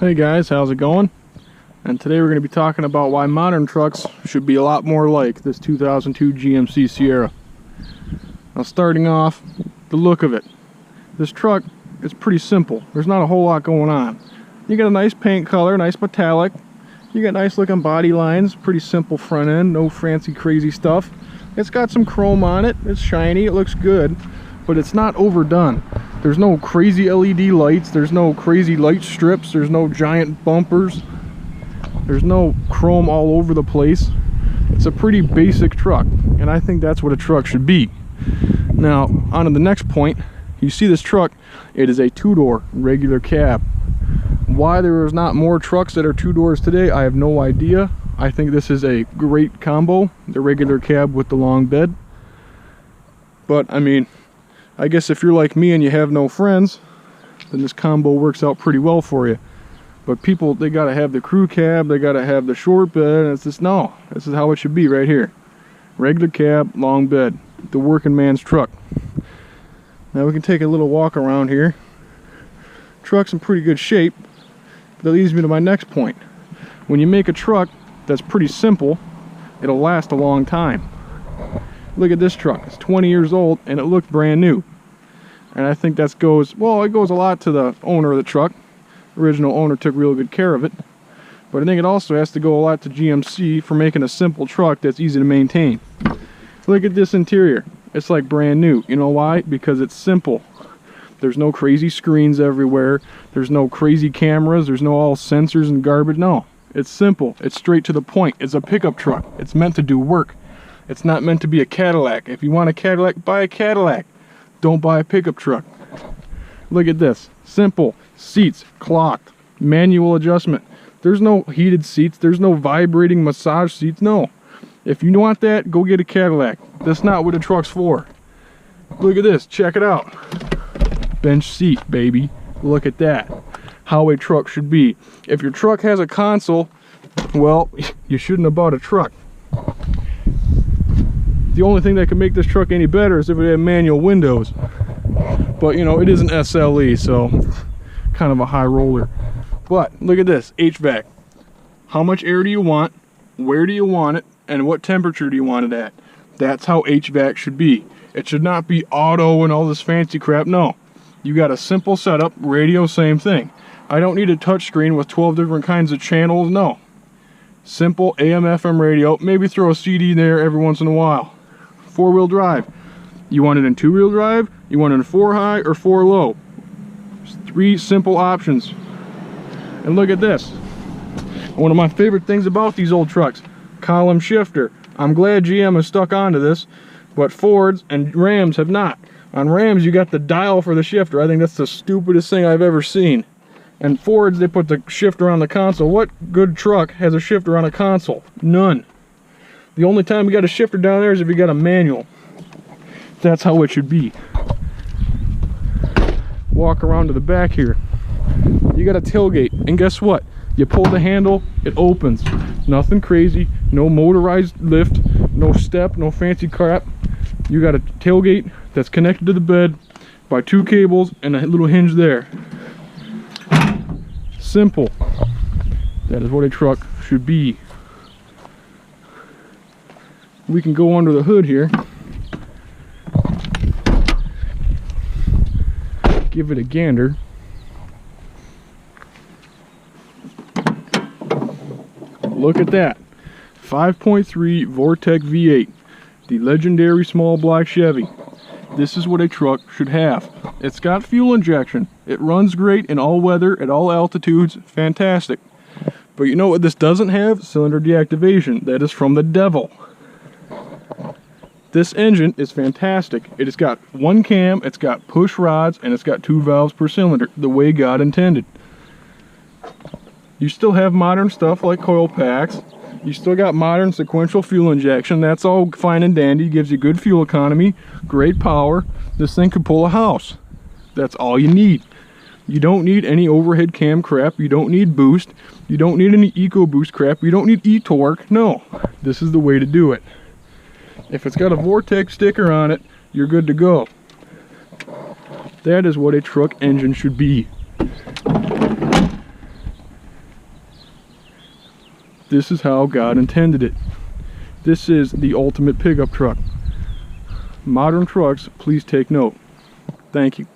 Hey guys, how's it going? And today we're going to be talking about why modern trucks should be a lot more like this 2002 GMC Sierra. Now, starting off, the look of it. This truck is pretty simple. There's not a whole lot going on. You got a nice paint color, nice metallic. You got nice looking body lines, pretty simple front end, no fancy crazy stuff. It's got some chrome on it, it's shiny, it looks good, but it's not overdone. There's no crazy LED lights, there's no crazy light strips, there's no giant bumpers, there's no chrome all over the place. It's a pretty basic truck, and I think that's what a truck should be. Now, on to the next point. You see this truck, it is a two-door regular cab. Why there is not more trucks that are two doors today, I have no idea. I think this is a great combo, the regular cab with the long bed. But I mean, I guess if you're like me and you have no friends, then this combo works out pretty well for you. But people, they gotta have the crew cab, they gotta have the short bed, and it's just, no, this is how it should be right here. Regular cab, long bed, the working man's truck. Now we can take a little walk around here. Truck's in pretty good shape. That leads me to my next point. When you make a truck that's pretty simple, it'll last a long time. Look at this truck, it's 20 years old and it looked brand new. And I think that goes, well, it goes a lot to the owner of the truck. Original owner took real good care of it. But I think it also has to go a lot to GMC for making a simple truck that's easy to maintain. Look at this interior, it's like brand new. You know why? Because it's simple. There's no crazy screens everywhere, there's no crazy cameras, there's no all sensors and garbage. No, it's simple, it's straight to the point. It's a pickup truck, it's meant to do work. It's not meant to be a Cadillac. If you want a Cadillac, buy a Cadillac. Don't buy a pickup truck. Look at this. Simple. Seats, clocked. Manual adjustment. There's no heated seats. There's no vibrating massage seats. No. If you want that, go get a Cadillac. That's not what a truck's for. Look at this. Check it out. Bench seat, baby. Look at that. How a truck should be. If your truck has a console, well, you shouldn't have bought a truck. The only thing that can make this truck any better is if it had manual windows. But you know, it is an SLE, so kind of a high roller. But look at this, HVAC. How much air do you want? Where do you want it? And what temperature do you want it at? That's how HVAC should be. It should not be auto and all this fancy crap. No. You got a simple setup, radio, same thing. I don't need a touch screen with 12 different kinds of channels. No. Simple AM FM radio. Maybe throw a CD there every once in a while. 4-wheel drive. You want it in 2-wheel drive? You want it in 4 high or 4 low? 3 simple options. And look at this. One of my favorite things about these old trucks, column shifter. I'm glad GM has stuck onto this, but Fords and Rams have not. On Rams, you got the dial for the shifter. I think that's the stupidest thing I've ever seen. And Fords, they put the shifter on the console. What good truck has a shifter on a console? None. The only time you got a shifter down there is if you got a manual. That's how it should be. Walk around to the back here. You got a tailgate, and guess what? You pull the handle, it opens. Nothing crazy, no motorized lift, no step, no fancy crap. You got a tailgate that's connected to the bed by 2 cables and a little hinge there. Simple. That is what a truck should be. We can go under the hood here. Give it a gander. Look at that. 5.3 Vortec V8. The legendary small black Chevy. This is what a truck should have. It's got fuel injection. It runs great in all weather, at all altitudes. Fantastic. But you know what this doesn't have? Cylinder deactivation. That is from the devil. This engine is fantastic. It has got 1 cam, it's got push rods, and it's got 2 valves per cylinder, the way God intended. You still have modern stuff like coil packs. You still got modern sequential fuel injection. That's all fine and dandy. Gives you good fuel economy, great power. This thing could pull a house. That's all you need. You don't need any overhead cam crap. You don't need boost. You don't need any EcoBoost crap. You don't need e-torque. No, this is the way to do it. If it's got a Vortec sticker on it, you're good to go. That is what a truck engine should be. This is how God intended it. This is the ultimate pickup truck. Modern trucks, please take note. Thank you.